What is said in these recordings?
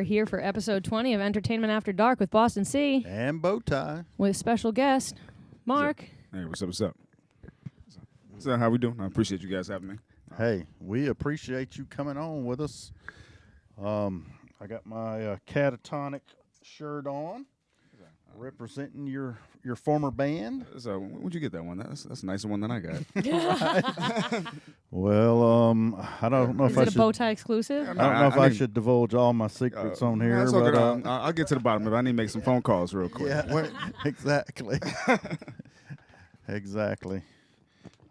are here for episode 20 of Entertainment After Dark with Boston C. And BowTie. With special guest, Mark. Hey, what's up? So how we doing? I appreciate you guys having me. Hey, we appreciate you coming on with us. I got my Katatonik shirt on, representing your former band. So where'd you get that one? That's a nicer one than I got. Well, I don't know if I Is it a should. BowTie exclusive? I don't know if I should divulge all my secrets on here. That's But, okay. I'll get to the bottom of it. I need to make some phone calls real quick. Yeah, exactly. Exactly.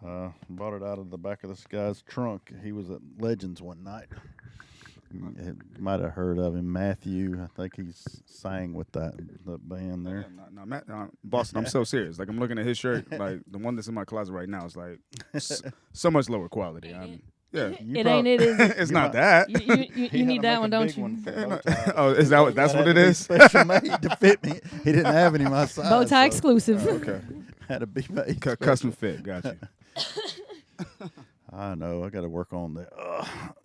Bought it out of the back of this guy's trunk. He was at Legends one night. You might have heard of him, Matthew. I think he's sang with the band there. No, Matt, Boston, I'm so serious. Like, I'm looking at his shirt. Like, the one that's in my closet right now is like so much lower quality. Yeah, It ain't it, is it? it's not that. You need that one, don't you? Oh, is that that's what it is? Special made to fit me. He didn't have any my size. BowTie exclusive. Okay, Had to be made. custom fit. Got you. I know. I got to work on that.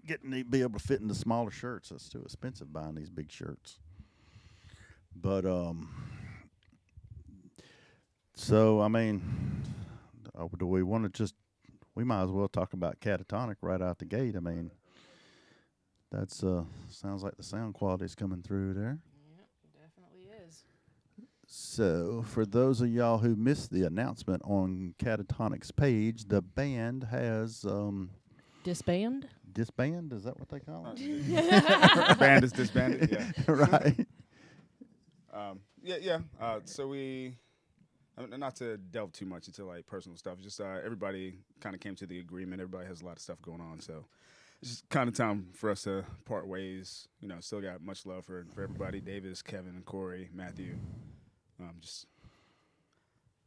Getting to be able to fit in the smaller shirts. That's too expensive buying these big shirts. But so I mean, do we want to just? We might as well talk about Katatonik right out the gate. I mean, that's sounds like the sound quality is coming through there. Yep, it definitely is. So, for those of y'all who missed the announcement on Katatonik's page, the band has Disband? disband. Is that what they call it? Band is disbanded. Yeah. Right. So we, not to delve too much into like personal stuff. Just everybody kind of came to the agreement. Everybody has a lot of stuff going on, so it's just kind of time for us to part ways. You know, still got much love for everybody: Davis, Kevin, Corey, Matthew.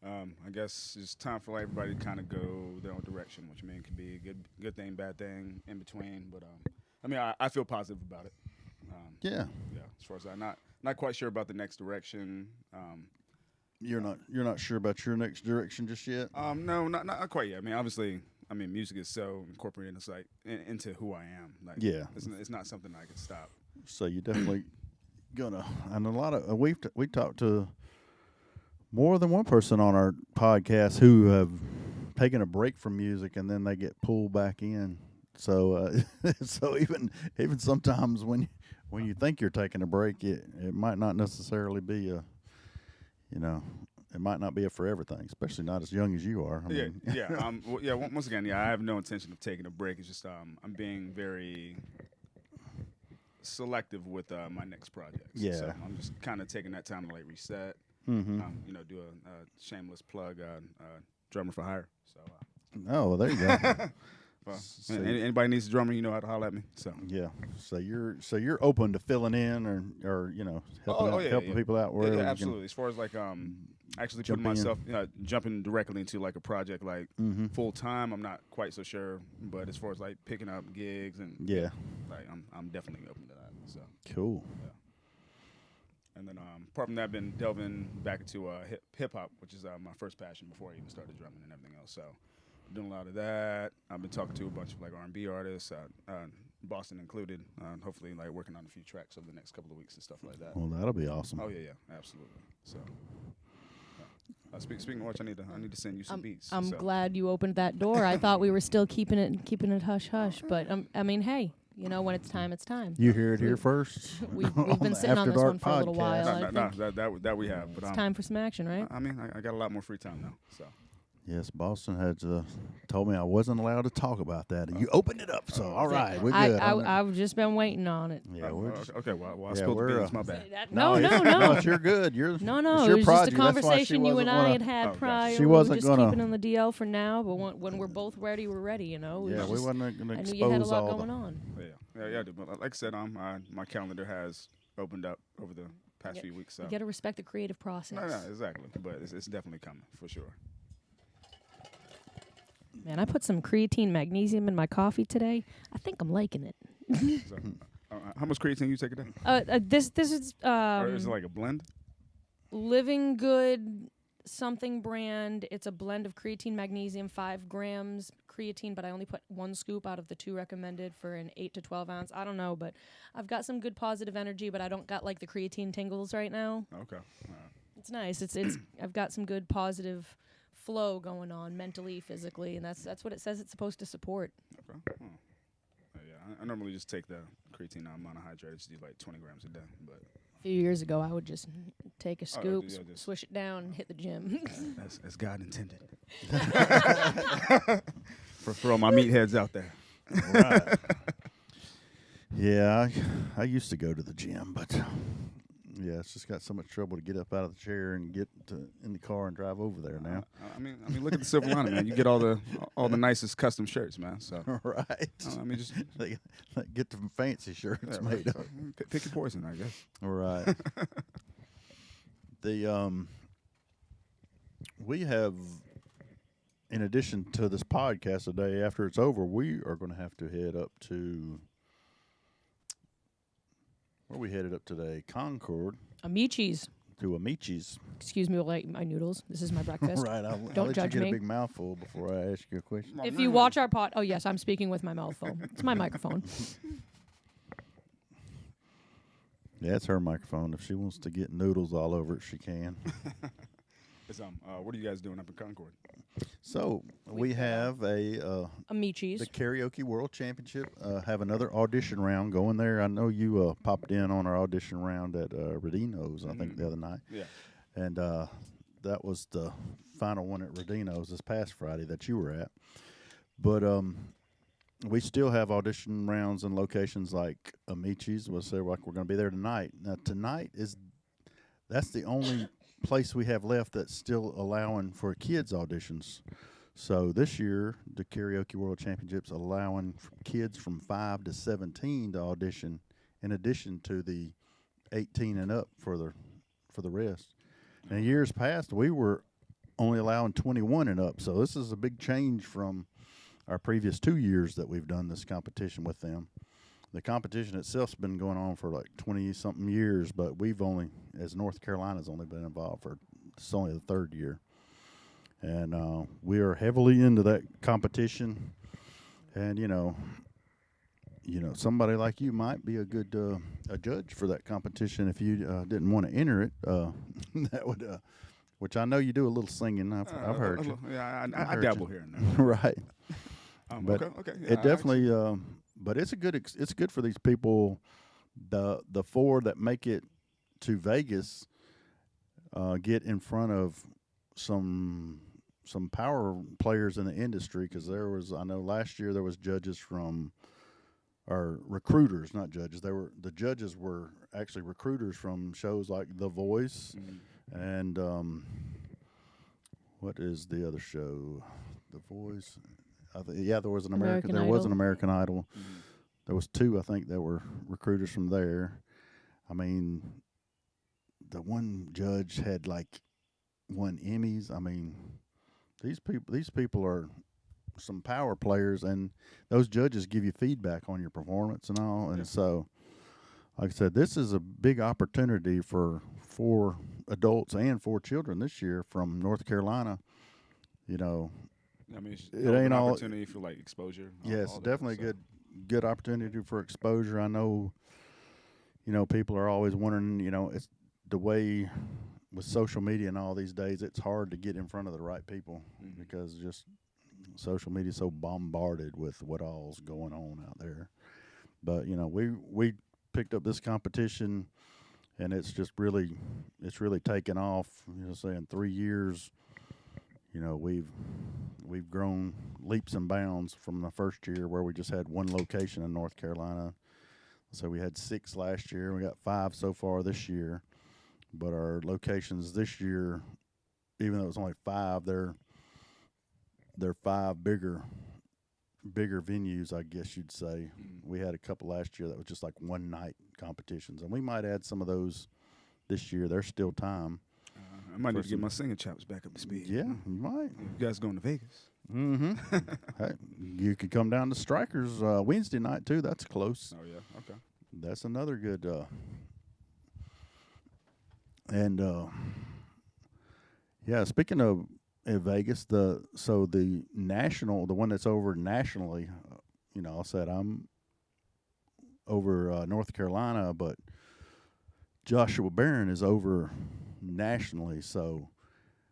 I guess it's time for everybody to kind of go their own direction, which could be a good thing, bad thing, in between. But I feel positive about it. Yeah. As far as I'm not quite sure about the next direction. You're not sure about your next direction just yet? No, not quite yet. I mean, obviously, music is so incorporated. It's like into who I am. Like, yeah. It's not something I can stop. So you definitely gonna, and a lot of we talked to more than one person on our podcast who have taken a break from music and then they get pulled back in. So so even sometimes when you think you're taking a break, it might not necessarily be it might not be a forever thing, especially not as young as you are. Once again, I have no intention of taking a break. It's just I'm being very selective with my next project. Yeah. So I'm just kind of taking that time to like reset. Mm-hmm. Do a shameless plug, drummer for hire. So. Oh, well, there you go. Well, anybody needs a drummer, you know how to holler at me. So. Yeah. So you're open to filling in or helping people out wherever. Yeah, absolutely. As far as like actually putting myself jumping directly into like a project like full time, I'm not quite so sure. But as far as like picking up gigs and like I'm definitely open to that. So cool. Yeah. And then apart from that, I've been delving back into hip hop, which is my first passion before I even started drumming and everything else. So I'm doing a lot of that. I've been talking to a bunch of like R&B artists, Boston included. Hopefully, like working on a few tracks over the next couple of weeks and stuff like that. Well, that'll be awesome. Oh yeah, absolutely. So. Speaking of which, I need to send you some beats. I'm glad you opened that door. I thought we were still keeping it hush hush, but hey, when it's time, it's time. You hear it here first. We've been sitting on this one for a little while. That we have. But it's time for some action, right? I got a lot more free time now. So. Yes, Boston had told me I wasn't allowed to talk about that. You opened it up, so all right, we're good. I've just been waiting on it. Yeah, okay. Well, I spilled the beans. My bad. No. You're good. No. It's It your was project. just a conversation you and I had prior. She wasn't we were just gonna keeping on the DL for now, but when we're both ready, we're ready. We wasn't going to expose I knew you had a lot all going on. Yeah. But like I said, my calendar has opened up over the past few weeks. So. You got to respect the creative process. No, exactly. But it's definitely coming for sure. Man, I put some creatine magnesium in my coffee today. I think I'm liking it. So, how much creatine you take a day? This is or is it like a blend? Living Good something brand. It's a blend of creatine, magnesium, 5 grams creatine, but I only put 1 scoop out of the 2 recommended for an 8 to 12 ounce. I don't know, but I've got some good positive energy, but I don't got like the creatine tingles right now. Okay. All right. It's nice. It's I've got some good positive flow going on mentally, physically, and that's what it says it's supposed to support. Okay. Yeah, I normally just take the creatine monohydrate. Just do like 20 grams a day, but. A few years ago, I would just take a scoop, yeah, just swish it down, and hit the gym. As God intended. For all my meatheads out there. Right. Yeah, I used to go to the gym, but yeah, it's just got so much trouble to get up out of the chair and get in the car and drive over there now. I mean, look at the silver lining, man. You get all the nicest custom shirts, man. So Right. I mean, just They get the fancy shirts made up. Pick your poison, I guess. Right. We have, in addition to this podcast today, after it's over, we are going to have to head up to, where are we headed up today? Concord. Amichis. To Amichis. Excuse me, like my noodles. This is my breakfast. Right. I'll Don't let judge you get me. a big mouthful before I ask you a question. If you watch our oh yes, I'm speaking with my mouth full. It's my microphone. Yeah, it's her microphone. If she wants to get noodles all over it, she can. What are you guys doing up in Concord? So we have the Amichis. Karaoke World Championship. Have another audition round going there. I know you popped in on our audition round at Rodino's, I think, the other night. Yeah. And that was the final one at Rodino's this past Friday that you were at. But we still have audition rounds in locations like Amichis. We'll say like we're going to be there tonight. Now tonight that's the only place we have left that's still allowing for kids auditions. So this year, the Karaoke World Championships allowing kids from 5 to 17 to audition, in addition to the 18 and up for the rest. And years past, we were only allowing 21 and up. So this is a big change from our previous 2 years that we've done this competition with them. The competition itself's been going on for like 20-something years, but we've only, as North Carolina's only been involved for, it's only the 3rd year. And we are heavily into that competition. And, you know, somebody like you might be a good a judge for that competition if you didn't want to enter it. That would, which I know you do a little singing. I've heard you. Yeah, I heard dabble you. here and there. Right. But okay. Yeah, it definitely, but it's it's good for these people. The 4 that make it to Vegas get in front of some power players in the industry, because I know last year there was judges from, or recruiters, not judges. The judges were actually recruiters from shows like The Voice, and what is the other show? The Voice. There was an American Idol. Mm-hmm. There was 2, I think, that were recruiters from there. I mean, the one judge had like won Emmys. I mean, these people are some power players, and those judges give you feedback on your performance and all. And so, like I said, this is a big opportunity for adults and 4 children this year from North Carolina. You know, I mean, it ain't an all opportunity for like exposure. Yes, all definitely that, a good opportunity for exposure. I know, people are always wondering, it's the way with social media and all these days, it's hard to get in front of the right people because just social media is so bombarded with what all's going on out there. But, we picked up this competition, and it's really taken off. Say in 3 years, we've grown leaps and bounds from the first year where we just had 1 location in North Carolina. So we had 6 last year. We got 5 so far this year. But our locations this year, even though it was only 5, they're 5 bigger venues, I guess you'd say. We had a couple last year that was just like one night competitions, and we might add some of those this year. There's still time. I might need to get my singing chops back up to speed. Yeah, you might. You guys going to Vegas? Mm-hmm. Hey, you could come down to Strikers Wednesday night too. That's close. Oh yeah, okay. That's another good. Yeah, speaking of Vegas, the one that's over nationally, I said I'm over North Carolina, but Joshua Barron is over nationally, so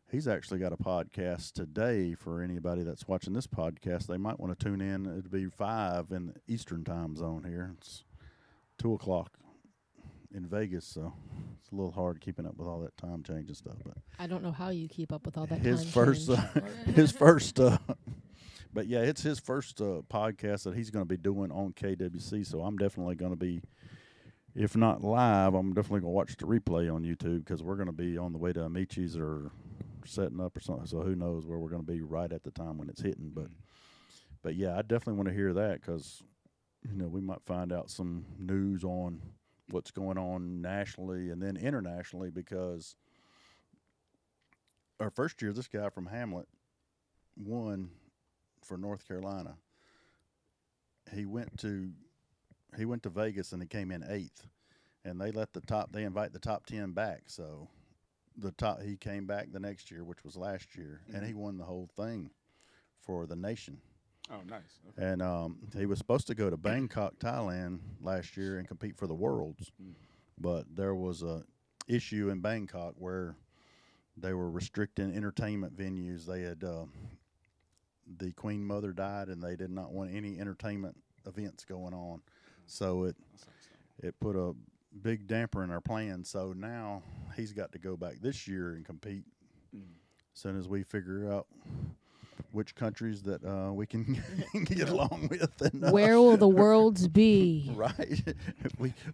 he's actually got a podcast today for anybody that's watching this podcast. They might want to tune in. It'll be 5 in the Eastern time zone here. It's 2:00 in Vegas, so it's a little hard keeping up with all that time change and stuff. But I don't know how you keep up with all that his time first, change. his first, but yeah, it's his first podcast that he's going to be doing on KWC. So I'm definitely going to be, if not live, I'm definitely going to watch the replay on YouTube because we're going to be on the way to Amici's or setting up or something. So who knows where we're going to be right at the time when it's hitting. But yeah, I definitely want to hear that because, we might find out some news on what's going on nationally and then internationally because our first year, this guy from Hamlet won for North Carolina. He went to Vegas and he came in 8th, and they invite the top 10 back. So he came back the next year, which was last year, and he won the whole thing for the nation. Oh, nice. Okay. And he was supposed to go to Bangkok, Thailand last year and compete for the Worlds, but there was a issue in Bangkok where they were restricting entertainment venues. They had the Queen Mother died, and they did not want any entertainment events going on. So it put a big damper in our plans. So now he's got to go back this year and compete as soon as we figure out which countries that we can get along with. And, where will the worlds be? Right.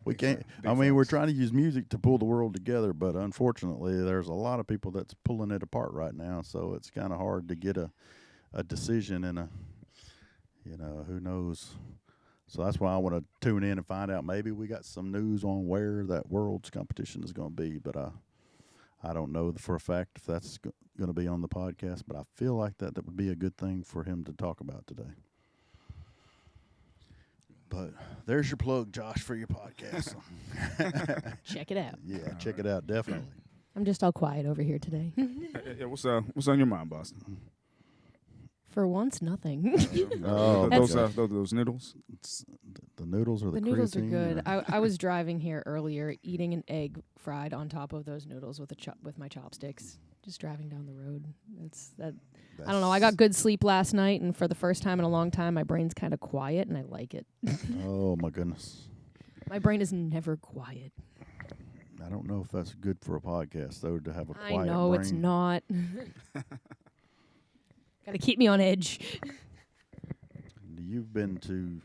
we can't. I mean, we're trying to use music to pull the world together, but unfortunately, there's a lot of people that's pulling it apart right now. So it's kind of hard to get a decision and who knows. So that's why I want to tune in and find out. Maybe we got some news on where that world's competition is going to be, but I don't know for a fact if that's going to be on the podcast, but I feel like that would be a good thing for him to talk about today. But there's your plug, Josh, for your podcast. Check it out. Yeah, check it out, definitely. I'm just all quiet over here today. Yeah, what's on your mind, Boston? For once, nothing. Those noodles. The noodles or the noodles are creatine good. or- I was driving here earlier, eating an egg fried on top of those noodles with my chopsticks. Just driving down the road. I don't know. I got good sleep last night, and for the first time in a long time, my brain's kind of quiet, and I like it. Oh my goodness. My brain is never quiet. I don't know if that's good for a podcast though to have a quiet I know brain. it's not. Got to keep me on edge. You've been to.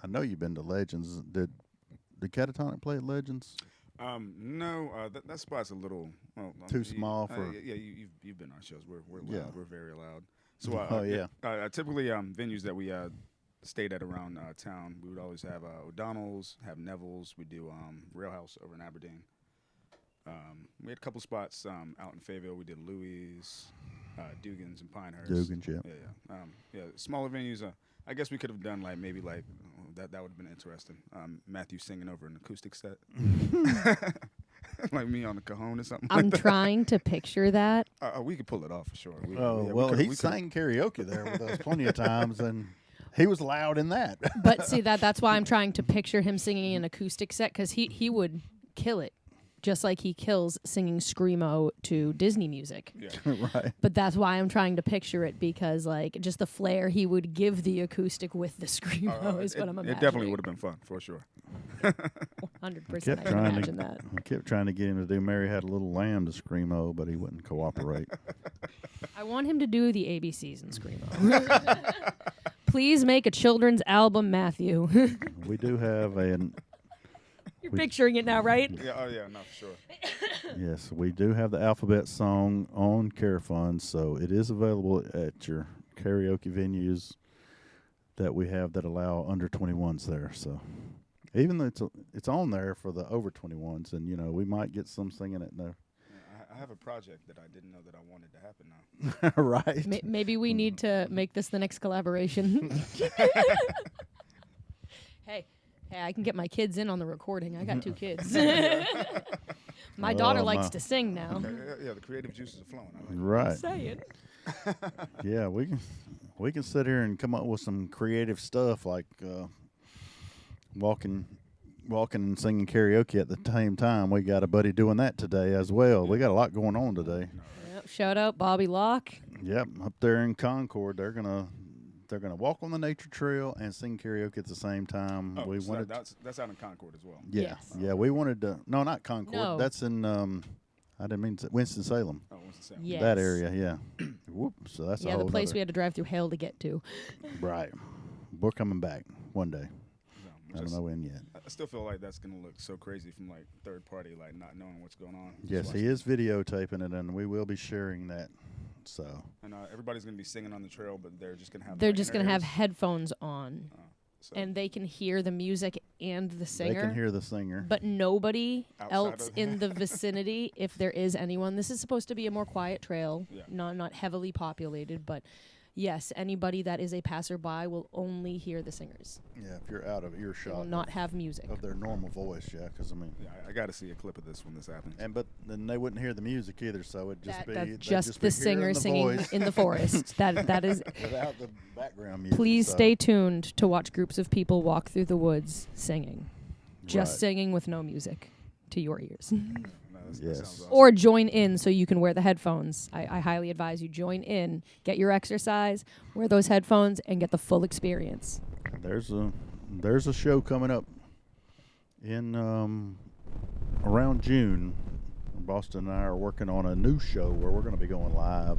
I know you've been to Legends. Did Katatonik play at Legends? No, that spot's a little Too small for. Yeah, you've been on shows. We're loud. Yeah. We're very loud. So yeah. Typically venues that we stayed at around town, we would always have O'Donnell's, have Neville's. We do Rail House over in Aberdeen. We had a couple spots out in Fayetteville. We did Louis, Dugan's, and Pinehurst. Dugan's, yeah. Yeah. Smaller venues. I guess we could have done that would have been interesting. Matthew singing over an acoustic set, like me on the cajon or something. I'm like that. trying to picture that. We could pull it off for sure. He sang karaoke there with us plenty of times, and he was loud in that. But see, that's why I'm trying to picture him singing an acoustic set, because he would kill it. Just like he kills singing Screamo to Disney music. Yeah. Right. But that's why I'm trying to picture it, because like just the flair he would give the acoustic with the Screamo is what I'm imagining. It definitely would have been fun, for sure. 100%. I can imagine that. I kept trying to get him to do Mary Had a Little Lamb to Screamo, but he wouldn't cooperate. I want him to do the ABCs in Screamo. Please make a children's album, Matthew. We do have an... You're picturing it now, right? Yeah, no, for sure. Yes, we do have the alphabet song on Care Fund, so it is available at your karaoke venues that we have that allow under 21s there. So even though it's on there for the over 21s, and we might get some singing it there. Yeah, I have a project that I didn't know that I wanted to happen now. Right. Maybe we need to make this the next collaboration. Hey, I can get my kids in on the recording. I got 2 kids. My daughter likes to sing now. Yeah, the creative juices are flowing. I like Right. Say it. Yeah, we can sit here and come up with some creative stuff like walking and singing karaoke at the same time. We got a buddy doing that today as well. We got a lot going on today. Yep. Shout out Bobby Locke. Yep, up there in Concord, they're gonna walk on the nature trail and sing karaoke at the same time. Oh, We so wanted that's out in Concord as well. yeah, Yes. yeah. We wanted to no, not Concord. No. That's in I didn't mean to, Winston-Salem. Oh, what's the sound? Yes. That area, yeah. Whoop. So that's a Yeah, whole the place nother- we had to drive through hell to get to. Right. We're coming back one day. No, I don't know when yet. I still feel like that's gonna look so crazy from like third party, like not knowing what's going on. Yes, Just he watching. is videotaping it, and we will be sharing that. So And everybody's gonna be singing on the trail, but they're just gonna have. They're like, just inner going to have ears. headphones on, So and they can hear the music and the singer. they can hear the singer. But nobody Outside else of- in the vicinity, if there is anyone. This is supposed to be a more quiet trail, Yeah. not heavily populated, but yes, anybody that is a passerby will only hear the singers. Yeah, if you're out of They will earshot not have music. of their normal voice, yeah, because I mean, yeah, I got to see a clip of this when this happens. but then they wouldn't hear the music either, so it'd just That's they'd just be the singer hearing the singing voice in the forest. That is. without the background music. Please so. stay tuned to watch groups of people walk through the woods singing, just Right. singing with no music to your ears. No, that Yes. sounds awesome. Or join in so you can wear the headphones. I highly advise you join in, get your exercise, wear those headphones, and get the full experience. There's a show coming up in around June. Boston and I are working on a new show where we're going to be going live,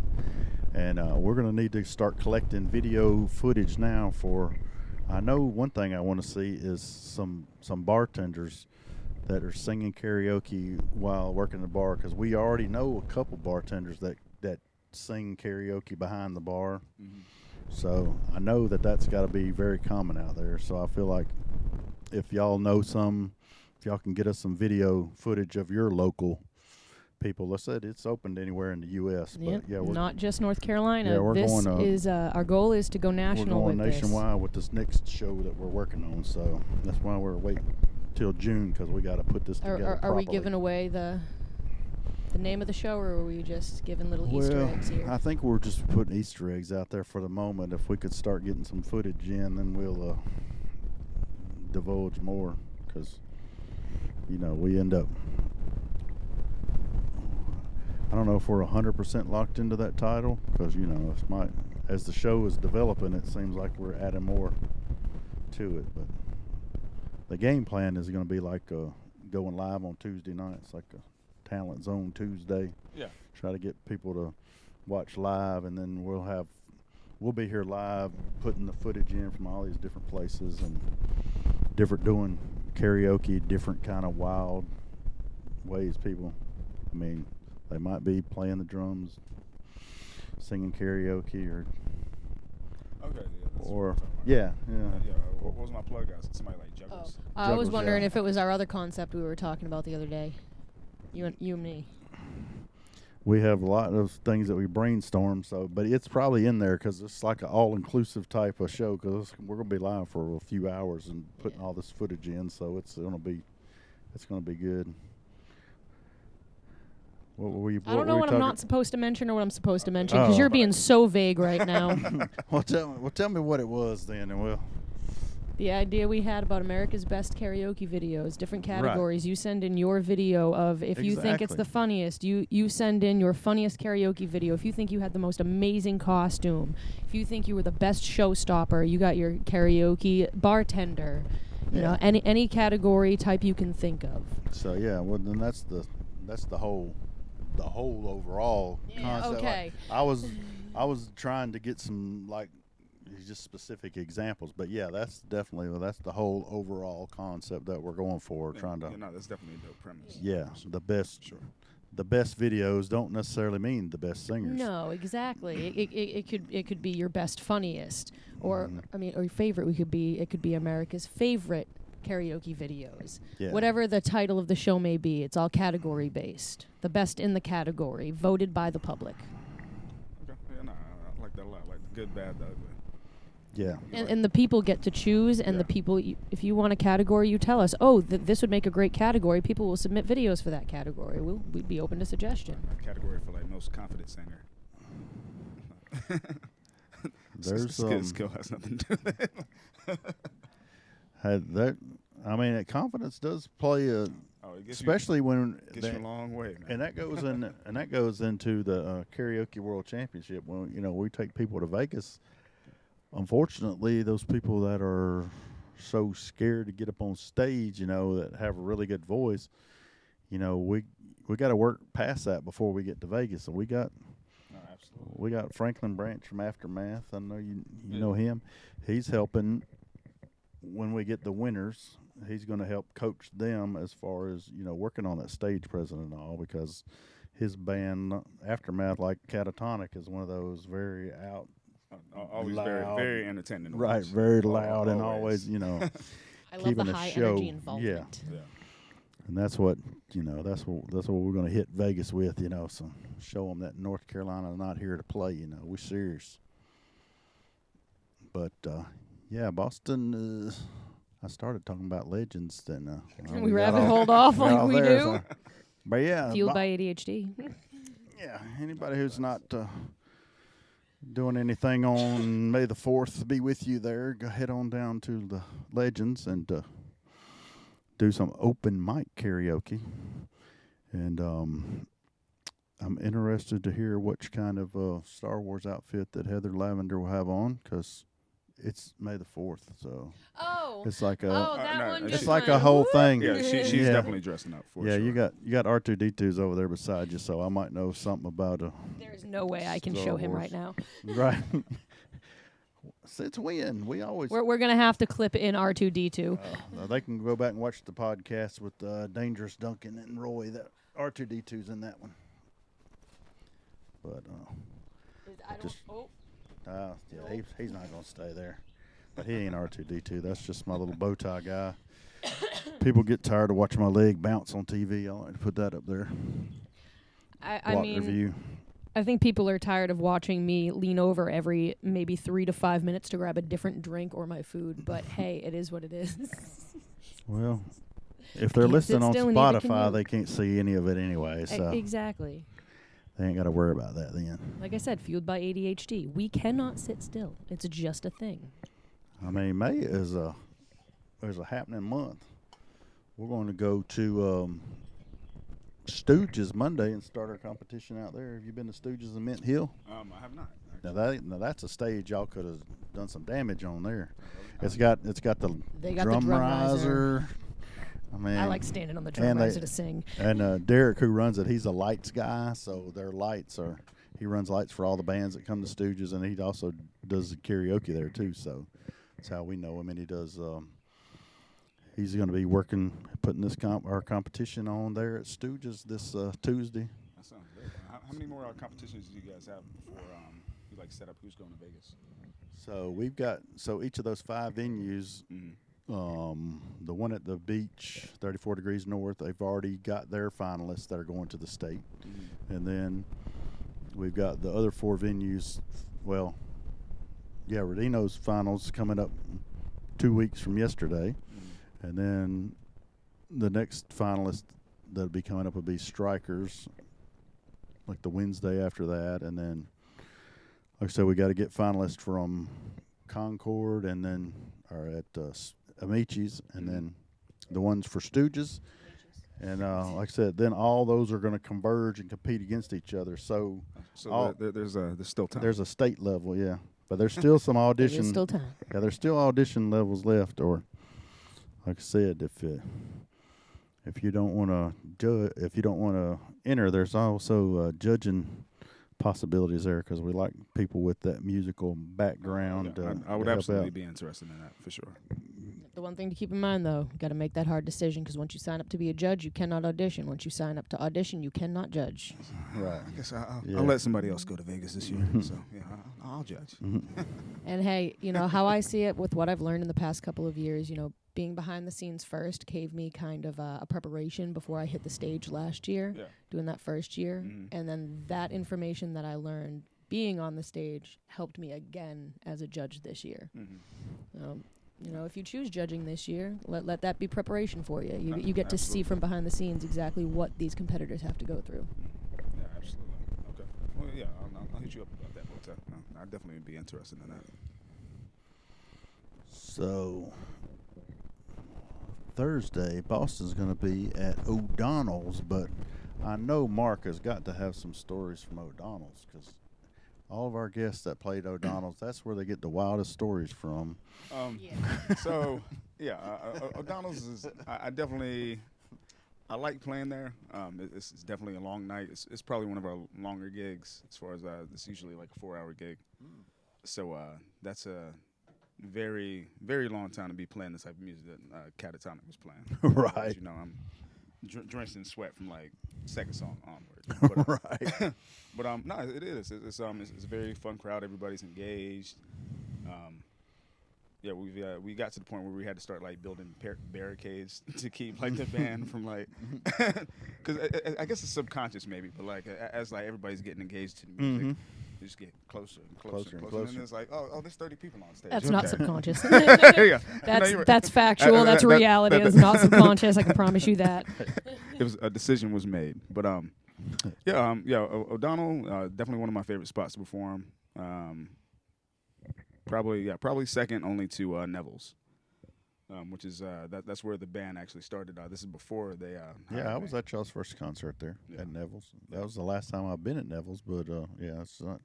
and we're going to need to start collecting video footage now. For I know one thing I want to see is some bartenders that are singing karaoke while working the bar, because we already know a couple bartenders that sing karaoke behind the bar. Mhm. So I know that's got to be very common out there. So I feel like if y'all know if y'all can get us some video footage of your local people. Let's say it's open to anywhere in the U.S. Yep. But yeah, we're Not just North Carolina. Yeah, we're this going, is our goal is to go national going with nationwide with this next show that we're working on. So that's why we're waiting till June, because we got to put this this. together Are we properly. giving away the name of the show, or are we just giving little Easter Well, eggs here? I think we're just putting Easter eggs out there for the moment. If we could start getting some footage in, then we'll divulge more, because we end up. I don't know if we're 100% locked into that title, because as the show is developing, it seems like we're adding more to it. But the game plan is going to be like going live on Tuesday nights, like a Talent Zone Tuesday. Yeah. Try to get people to watch live, and then we'll be here live putting the footage in from all these different places and doing karaoke, different kind of wild ways people. I mean, they might be playing the drums, singing karaoke, or Okay. Yeah, that's what or we're talking about. yeah. Yeah. What was my plug, guys? Somebody like juggles. I was Juggles, wondering yeah. if it was our other concept we were talking about the other day. You and me. We have a lot of things that we brainstorm, but it's probably in there because it's like an all-inclusive type of show, because we're going to be live for a few hours and putting all this footage in, so it's going to be good. What were you? I don't know were what you I'm talking- not supposed to mention or what I'm supposed to mention, because Oh. you're being so vague right now. Well, tell me what it was then, and we'll. The idea we had about America's best karaoke videos, different categories. You send in your video of, if you think it's Exactly. the funniest, you send in your funniest karaoke video. If you think you had the most amazing costume, if you think you were the best showstopper, you got your karaoke bartender. You know, Yeah. any category type you can think of. So yeah, well then that's the whole overall concept. okay. Like, I was trying to get some just specific examples, but yeah, that's the whole overall concept that we're going for. Yeah, Trying to no, that's definitely a dope premise. the best. Sure. The best videos don't necessarily mean the best singers. No, exactly. It could be your best, funniest, or Mhm. or your favorite. It could be America's favorite karaoke videos. Yeah. Whatever the title of the show may be, it's all category based. The best in the category, voted by the public. Okay. Yeah, no, I like that a lot. Like the good, bad, the ugly. Yeah. And the people get to choose, and the people, if you want a category, you tell us, oh, this would make a great category. People will submit videos for that category. We'd be open to suggestion. A category for like most confident singer. There's skill has nothing to do with it. Confidence does play a, especially when gets you a long way, man. and that goes into the karaoke world championship. When we take people to Vegas. Unfortunately, those people that are so scared to get up on stage, that have a really good voice, we got to work past that before we get to Vegas. So we got Franklin Branch from Aftermath. I know you know him. He's helping when we get the winners. He's going to help coach them as far as working on that stage presence and all, because his band Aftermath, like Katatonik, is one of those very always loud, very, very entertaining. Right, very loud and always, I love keeping the a high show. energy involvement. Yeah. And that's what we're going to hit Vegas with, so show them that North Carolina is not here to play, we're serious. But Boston. I started talking about legends, then we rabbit holed off like we do. So. But yeah, fueled by ADHD. Yeah, anybody who's not doing anything on May the 4th, be with you there. Go head on down to the Legends and do some open mic karaoke. And I'm interested to hear which kind of Star Wars outfit that Heather Lavender will have on, because it's May the 4th, so it's like a it's like a whole thing. Yeah, she's definitely dressing up for sure. You got R2D2s over there beside you, so I might know something about There's no way I can show him right now. Right. Since when? We're gonna have to clip in R2D2. They can go back and watch the podcast with Dangerous Duncan and Roy. That R2D2's in that one. But he's not going to stay there. But he ain't R2D2. That's just my little bow tie guy. People get tired of watching my leg bounce on TV. I like to put that up there. Review. I think people are tired of watching me lean over every maybe 3 to 5 minutes to grab a different drink or my food. But hey, it is what it is. Well, if they're listening on Spotify, they can't see any of it anyway. So exactly. They ain't got to worry about that then. Like I said, fueled by ADHD. We cannot sit still. It's just a thing. I mean, May is a happening month. We're going to go to Stooges Monday and start our competition out there. Have you been to Stooges in Mint Hill? I have not. Now that's a stage y'all could have done some damage on there. It's got the drum riser. I mean, I like standing on the drum riser to sing. And Derek, who runs it, he's a lights guy, so he runs lights for all the bands that come to Stooges, and he also does the karaoke there too. So that's how we know him. And he does. He's going to be putting this our competition on there at Stooges this Tuesday. That sounds good. How many more competitions do you guys have before you set up who's going to Vegas? So each of those 5 venues. Mm-hmm. The one at the beach, 34 Degrees North, they've already got their finalists that are going to the state. Mm-hmm. And then we've got the other 4 venues. Well, Rodino's finals coming up 2 weeks from yesterday. Mm-hmm. And then the next finalist that'll be coming up will be Strikers, like the Wednesday after that. And then, like I said, we got to get finalists from Concord and then at Amici's, and then the ones for Stooges. And like I said, then all those are going to converge and compete against each other. So there's still time. There's a state level, yeah. But there's still some audition. There's still time. Yeah, there's still audition levels left. Or, like I said, if you don't want to enter, there's also judging possibilities there, because we like people with that musical background. I would absolutely be interested in that for sure. The one thing to keep in mind, though, you got to make that hard decision, because once you sign up to be a judge, you cannot audition. Once you sign up to audition, you cannot judge. Right. I guess I'll let somebody else go to Vegas this year. So yeah, I'll judge. Mm-hmm. And hey, how I see it with what I've learned in the past couple of years, being behind the scenes first gave me kind of a preparation before I hit the stage last year, doing that first year. Mm-hmm. And then that information that I learned being on the stage helped me again as a judge this year. You know, if you choose judging this year, let that be preparation for you. You get to see from behind the scenes exactly what these competitors have to go through. Yeah, absolutely. Okay. Well, yeah, I'll hit you up about that. But, I'd definitely be interested in that. So Thursday, Boston's going to be at O'Donnell's, but I know Mark has got to have some stories from O'Donnell's because all of our guests that played O'Donnell's, that's where they get the wildest stories from. So, yeah, O'Donnell's is, I definitely, I like playing there. It's definitely a long night. It's probably one of our longer gigs as far as, it's usually like a 4-hour gig. So that's a very, very long time to be playing the type of music that Katatonik was playing. Right. You know, I'm drenched in sweat from like second song onward. But, Right. But no, it is. It's a very fun crowd. Everybody's engaged. Yeah, we got to the point where we had to start like building barricades to keep like the band from like, because I guess it's subconscious maybe, but like as like everybody's getting engaged to the music, you just get closer and closer and closer. And then it's like, oh, there's 30 people on stage. That's not subconscious. Yeah. That's factual. That's reality. It's not subconscious. I can promise you that. It was a decision was made, but O'Donnell, definitely one of my favorite spots to perform. Probably second only to Neville's, which is that's where the band actually started. This is before they. Yeah, I was at y'all's first concert there at Neville's. That was the last time I've been at Neville's, but yeah, it's not.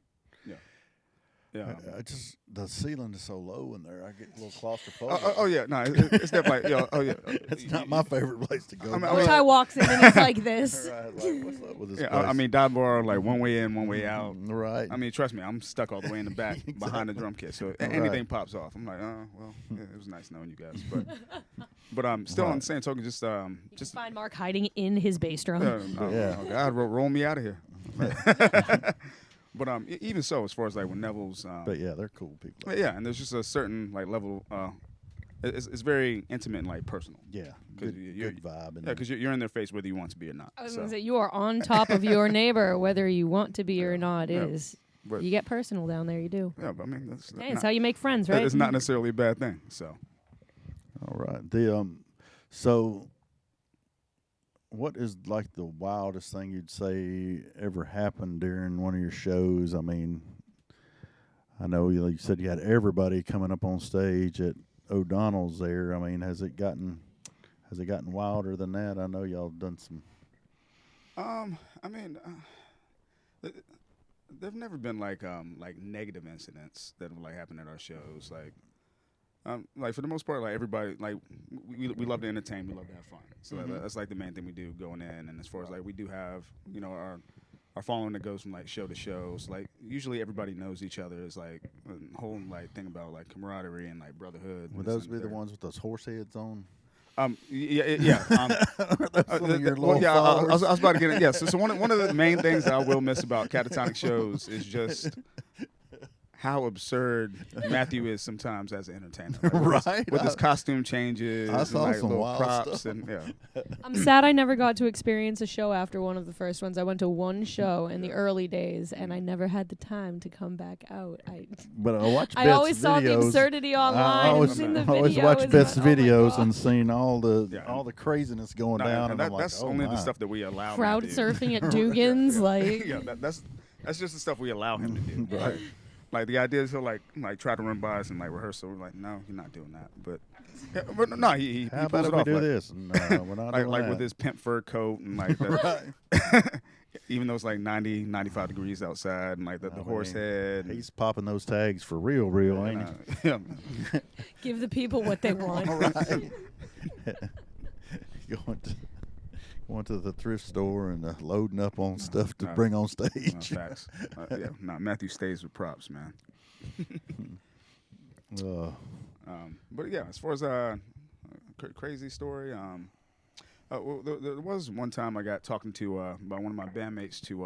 Yeah. I just the ceiling is so low in there. I get a little claustrophobic. Yeah, no, it's definitely It's not my favorite place to go. Ty walks in and it's like this. Right, like, what's up with this place? I mean, dive bar like one way in, one way out. Right. I mean, trust me, I'm stuck all the way in the back behind the drum kit, so anything pops off. I'm like, oh well, yeah, it was nice knowing you guys, but still on the same token, just find Mark hiding in his bass drum. Oh, God, roll me out of here. But even so, as far as like when Neville's, but yeah, they're cool people. Yeah, and there's just a certain like level. It's very intimate and like personal. Yeah, good vibe. Yeah, because you're in their face whether you want to be or not. I was gonna say you are on top of your neighbor whether you want to be or not. You get personal down there. You do. Yeah, but I mean that's how you make friends, right? It's not necessarily a bad thing. So. All right. So. What is like the wildest thing you'd say ever happened during one of your shows? I mean, I know you said you had everybody coming up on stage at O'Donnell's there. I mean, has it gotten wilder than that? I know y'all done some. I mean, there've never been like negative incidents that have like happened at our shows. Like for the most part, like everybody, like we love to entertain, we love to have fun. So that's like the main thing we do going in. And as far as like we do have, you know, our following that goes from like show to show. So like usually everybody knows each other. It's like a whole like thing about like camaraderie and like brotherhood. Would those be the ones with those horse heads on? Yeah. I was about to get it. Yeah. So one of the main things that I will miss about Katatonik shows is just how absurd Matthew is sometimes as an entertainer, right? With his costume changes, I saw and like some little wild props, stuff. and I'm sad I never got to experience a show after one of the first ones. I went to one show in the early days, and I never had the time to come back out. But I watched. I always saw the absurdity online. I always watched Beth's videos and seen all the craziness going down. And that's only the stuff that we allow. Crowd surfing at Dugan's, like that's just the stuff we allow him to do. Right. Like the idea is he'll like try to run by us and like rehearsal. We're like, no, you're not doing that. But no, he How pulls about it if we off. do this? No, we're not doing like that. with his pimp fur coat and like right. even though it's like 90, 95 degrees outside and like the horse head. He's popping those tags for real, ain't he? Yeah. Give the people what they want. Right. Going to the thrift store and loading up on stuff to bring on stage. Facts. Matthew stays with props, man. But yeah, as far as crazy story, well, there was one time I got talking to by one of my bandmates to.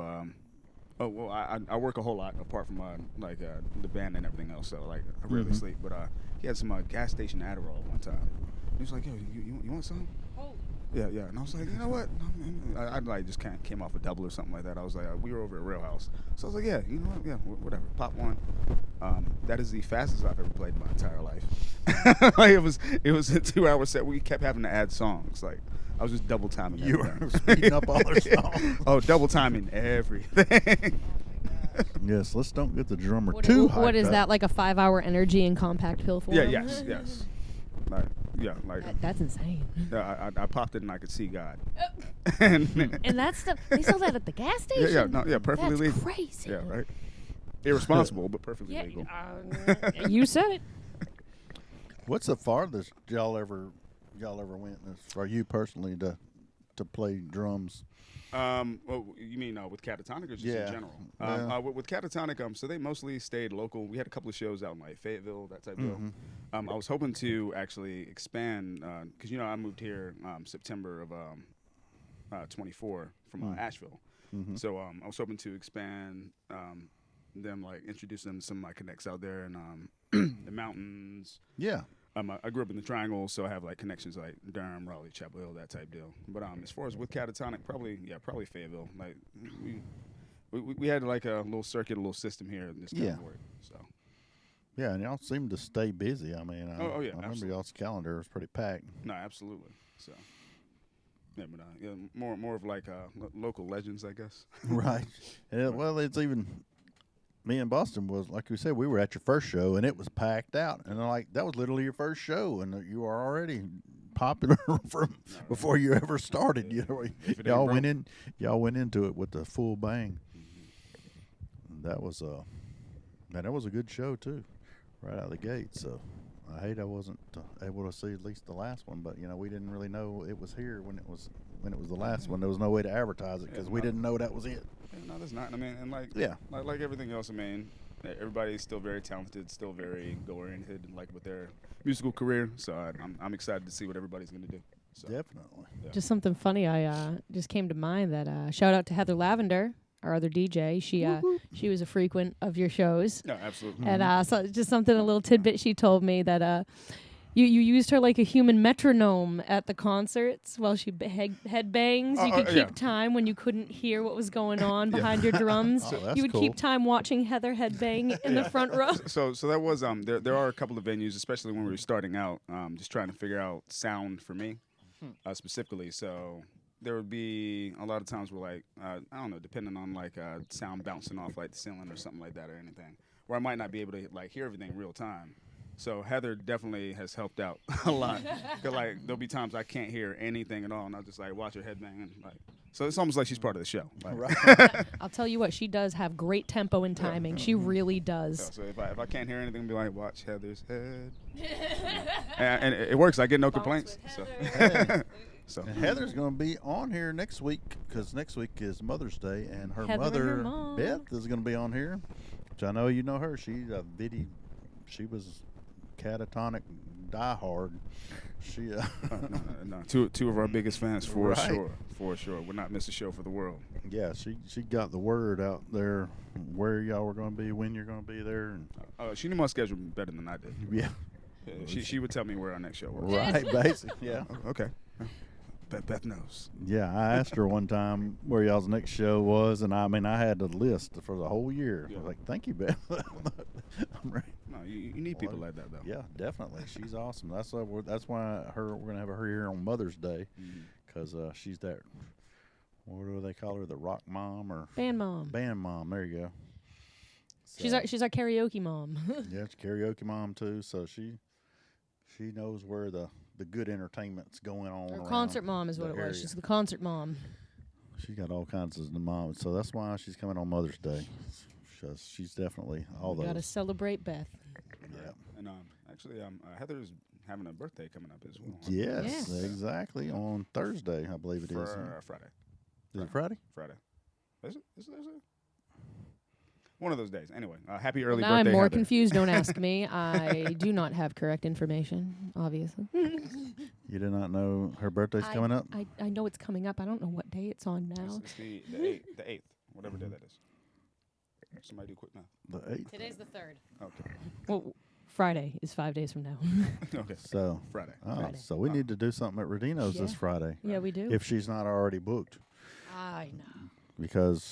I work a whole lot apart from the band and everything else, so like I rarely sleep. But he had some gas station Adderall one time. He was like, "Yo, you want some?" Yeah, yeah. And I was like, you know what? No, man, I like just kind of came off a double or something like that. I was like, we were over at Rail House. So I was like, yeah, you know what? Yeah, whatever. Pop one. That is the fastest I've ever played in my entire life. Like it was a 2-hour set. We kept having to add songs. Like I was just double timing. You were speeding up all their songs. Oh, double timing everything. Yes, let's don't get the drummer too hyped What is up. that, like a 5-hour energy in compact pill form? Yeah, yes. Like, yeah, like That's insane. I popped it and I could see God. and that's they sell that at the gas station. Perfectly That's legal. crazy. Yeah, right. Irresponsible, but perfectly legal. You said it. What's the farthest y'all ever went, or you personally, to play drums? Well, you mean with Katatonik or just in general? With Katatonik, so they mostly stayed local. We had a couple of shows out in like Fayetteville, that type deal. I was hoping to actually expand because I moved here September of 24 from Asheville. So I was hoping to expand them, like introduce them to some of my connects out there in the mountains. Yeah. I grew up in the Triangle, so I have like connections like Durham, Raleigh, Chapel Hill, that type deal. But as far as with Katatonik, probably Fayetteville. Like we had like a little circuit, a little system here, and this kind of work. So yeah, and y'all seem to stay busy. I mean, I remember absolutely. y'all's calendar was pretty packed. No, absolutely. So yeah, but more of like local legends, I guess. Right. And well, it's even. Me in Boston was, like we said, we were at your first show, and it was packed out. And like that was literally your first show, and you were already popular from before you ever started. You know, y'all went into it with the full bang. That was a good show too, right out of the gate. So I hate I wasn't able to see at least the last one, but we didn't really know it was here when it was the last one. There was no way to advertise it because we didn't know that was it. No, there's not. I mean, and like everything else, I mean, everybody's still very talented, still very goal-oriented, like with their musical career. So I'm excited to see what everybody's going to do. So, Definitely. Yeah. Just something funny. I just came to mind that shout out to Heather Lavender, our other DJ. She was a frequent of your shows. No, absolutely. And so just a little tidbit she told me that you used her like a human metronome at the concerts while she head bangs. You could keep time when you couldn't hear what was going on behind your drums. That's you would cool. keep time watching Heather headbang in the front row. So that was there are a couple of venues, especially when we were starting out, just trying to figure out sound for me specifically. So there would be a lot of times where like I don't know, depending on like sound bouncing off like the ceiling or something like that or anything, where I might not be able to like hear everything real time. So Heather definitely has helped out a lot. Cause like there'll be times I can't hear anything at all, and I'll just like watch her headbang and like. So it's almost like she's part of the show. Like, Right. I'll tell you what, she does have great tempo and timing. She really does. So if I can't hear anything, I'll be like, watch Heather's head. and it works. I get no complaints. So. So And Heather's going to be on here next week because next week is Mother's Day, and her Heather mother and her mom. Beth is going to be on here, which I know you know her. She's a she was Katatonik diehard. She no. Two of our biggest fans for Right. sure. For sure. Would not miss a show for the world. yeah, she got the word out there where y'all were going to be, when you're going to be there, and She knew my schedule better than I did. yeah, She would tell me where our next show was. right, basically, yeah. Okay. Beth knows. Yeah, I asked her one time where y'all's next show was, and I mean, I had a list for the whole year. I Yeah. was like, thank you, Beth. I'm ready. No, you need people like that though. Yeah, definitely. She's awesome. That's why we're gonna have her here on Mother's Day, because she's that. What do they call her? The rock mom or Band mom. band mom? There you go. She's our karaoke mom. Yeah, it's karaoke mom too. So she knows where the good entertainment's going on. Her around concert mom is what the it was. area. She's the concert mom. She got all kinds of moms, so that's why she's coming on Mother's Day. She's definitely all Got to those. celebrate Beth. Yeah. And actually, Heather's having a birthday coming up as well. Yes, Yes. exactly. On Thursday, I believe it is. For Friday. Is it Friday? Friday. Is it Thursday? One of those days. Anyway, happy early Now birthday, I'm more Heather. confused. Don't ask me. I do not have correct information, obviously. You did not know her birthday's coming up? I know it's coming up. I don't know what day it's on now. It's the 8th, whatever day that is. Somebody do quick math. The 8th. Today's the 3rd. Okay. Well, Friday is 5 days from now. Okay. So Friday. Friday. so we need to do something at Rodino's this Yeah. Friday. Yeah, we do. If she's not already booked, I know. because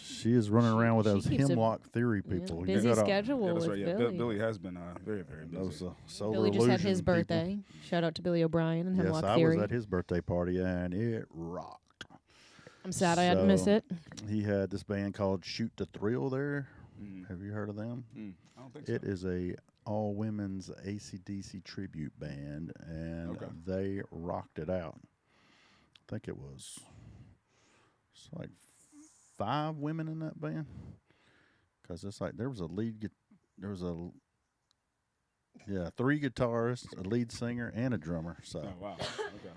she is running around with she those keeps a Hemlock Theory people. You busy gotta- schedule Yeah, that's with right. Yeah, Billy. Billy has been very, very busy. Those solar Billy just had his illusion people. birthday. Shout out to Billy O'Brien and Yes, Hemlock I Theory. was at his birthday party and it rocked. I'm sad I had to miss So, it. He had this band called Shoot the Thrill there. Mm. Have you heard of them? I don't think so. It is a all women's AC/DC tribute band, and Okay. they rocked it out. I think it was like 5 women in that band, because it's like there was a 3 guitarists, a lead singer, and a drummer. So, Oh, wow. Okay.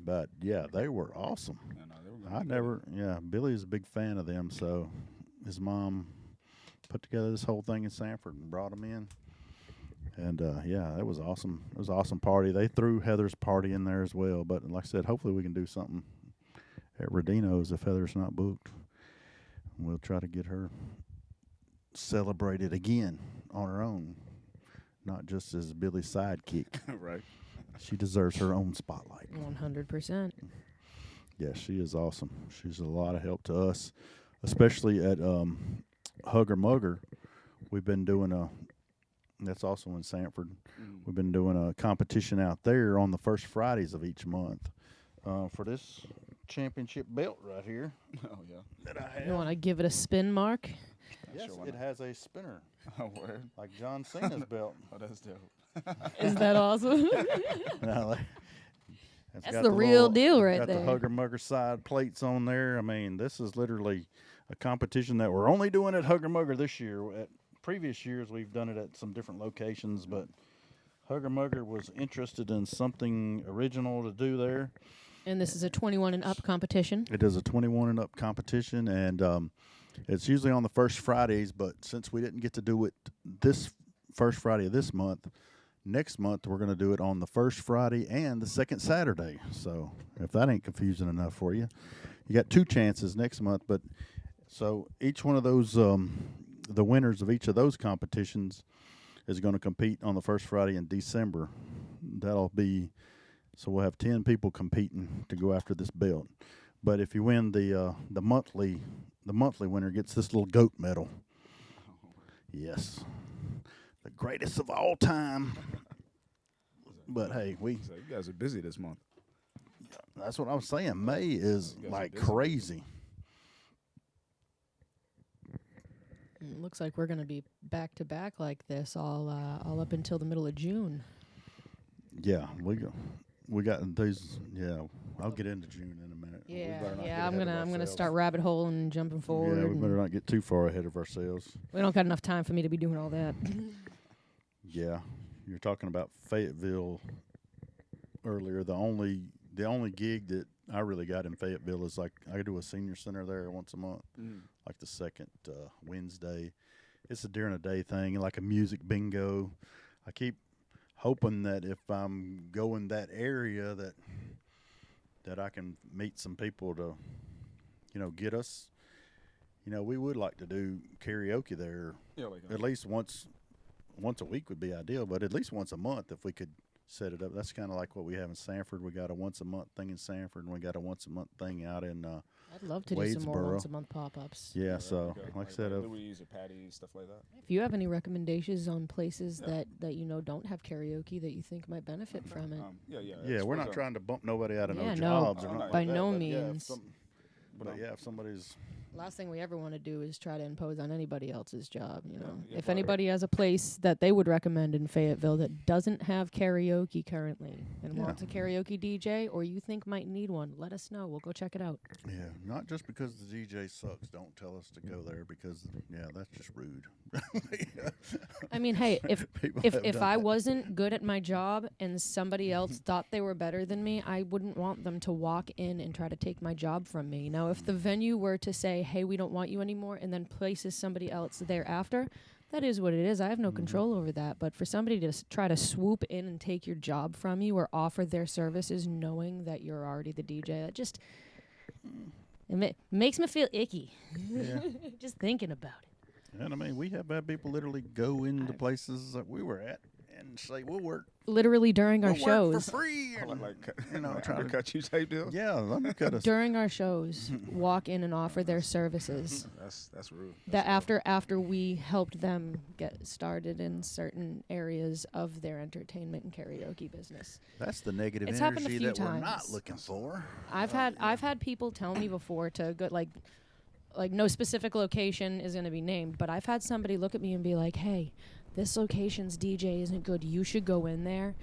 but yeah, they were awesome. Yeah, no, they were gonna be good. Billy's a big fan of them, so his mom put together this whole thing in Sanford and brought them in. And it was awesome. It was an awesome party. They threw Heather's party in there as well. But like I said, hopefully we can do something at Rodino's if Heather's not booked. We'll try to get her celebrated again on her own, not just as Billy's sidekick. Right. She deserves her own spotlight. 100%. Yeah, she is awesome. She's a lot of help to us, especially at Hugger Mugger. We've been doing that's also in Sanford. We've been doing a competition out there on the first Fridays of each month for this championship belt right here Oh, yeah. that I have. You want to give it a spin, Mark? Yes, Sure, why it not? has a spinner Oh, word. like John Cena's belt. Oh, that's dope. Is that awesome? Now, it's That's got the real little- deal right got there. the Hugger Mugger side plates on there. I mean, this is literally a competition that we're only doing at Hugger Mugger this year. At previous years, we've done it at some different locations, but Hugger Mugger was interested in something original to do there. And this is a 21 and up competition. It is a 21 and up competition, and it's usually on the first Fridays, but since we didn't get to do it this first Friday of this month, next month we're going to do it on the first Friday and the second Saturday. So if that ain't confusing enough for you, you got 2 chances next month. But so each one of those, the winners of each of those competitions is going to compete on the first Friday in December. That'll be, so we'll have 10 people competing to go after this belt. But if you win the monthly winner gets this little goat medal. Yes. The greatest of all time. But hey, So you guys are busy this month. that's what I was saying. May is You guys are like busy. crazy. It looks like we're going to be back to back like this all up until the middle of June. Yeah, we got these. Yeah, I'll get into June in a minute. We better not get Yeah. I'm ahead of gonna ourselves. start rabbit hole and jumping forward. Yeah, we and better not get too far ahead of ourselves. we don't got enough time for me to be doing all that. Yeah, you're talking about Fayetteville earlier. The only gig that I really got in Fayetteville is like I do a senior center there once a month, like the second Wednesday. It's a during a day thing, like a music bingo. I keep hoping that if I'm going that area that I can meet some people to, get us. We would like to do karaoke there Yeah, like at least once a week would be ideal, but at least once a month if we could set it up. That's kind of like what we have in Sanford. We got a once a month thing in Sanford, and we got a once a month thing out in I'd love to do some more Wadesboro. once a month pop-ups. yeah. So like I said, Louis or Patty, stuff like that. If you have any recommendations on places that don't have karaoke that you think might benefit from it, yeah, we're not trying to bump nobody out of Yeah, no no. jobs or Oh, nothing no. by like that, no but yeah, if means. but yeah, if somebody's Last thing we ever want to do is try to impose on anybody else's job. yeah, If but- anybody has a place that they would recommend in Fayetteville that doesn't have karaoke currently and Yeah. wants a karaoke DJ, or you think might need one, let us know. We'll go check it out. yeah, not just because the DJ sucks. Don't tell us to go there because that's just rude. I mean, hey, if People if have if done I that. wasn't good at my job and somebody else thought they were better than me, I wouldn't want them to walk in and try to take my job from me. Now, if the venue were to say, "Hey, we don't want you anymore," and then places somebody else thereafter, that is what it is. I have no control over that. But for somebody to try to swoop in and take your job from you or offer their services knowing that you're already the DJ, that just makes me feel icky. Yeah. Just thinking about it. And I mean, we have had people literally go into places that we were at and say we'll work. Literally during our We'll work shows. for free. Oh, And, like you know, like try to undercut you type deal. yeah, let me cut us. During our shows, walk in and offer their services. That's rude. That That's rude. after we helped them get started in certain areas of their entertainment and karaoke business. That's the negative It's happened a energy few that we're not times. looking for. I've had people tell me before to go like no specific location is going to be named, but I've had somebody look at me and be like, "Hey, this location's DJ isn't good. You should go in there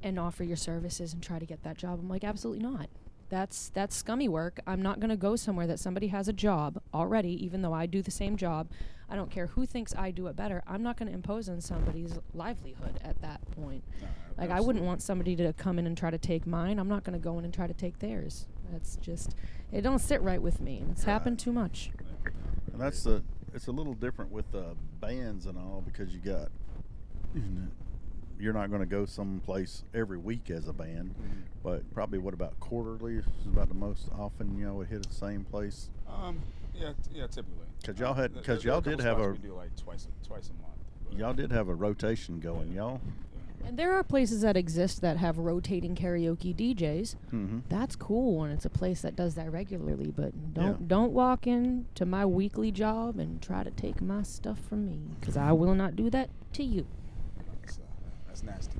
and offer your services and try to get that job." I'm like, "Absolutely not. That's scummy work. I'm not going to go somewhere that somebody has a job already, even though I do the same job. I don't care who thinks I do it better. I'm not going to impose on somebody's livelihood at that point. No, Like, I wouldn't want somebody to come in and try to take mine. I'm not going to go in and try to take theirs. That's just, it don't sit right with me. It's happened too much. And that's it's a little different with bands and all because you got you're not going to go someplace every week as a band, but probably what about quarterly is about the most often would hit the same place. Yeah, typically. Because y'all had There- because there are y'all a couple did have spots a we do like twice a month. but- y'all did have a rotation going, y'all. And there are places that exist that have rotating karaoke DJs. Mm-hmm. That's cool when it's a place that does that regularly, but Yeah. don't walk in to my weekly job and try to take my stuff from me, because I will not do that to you. That's nasty.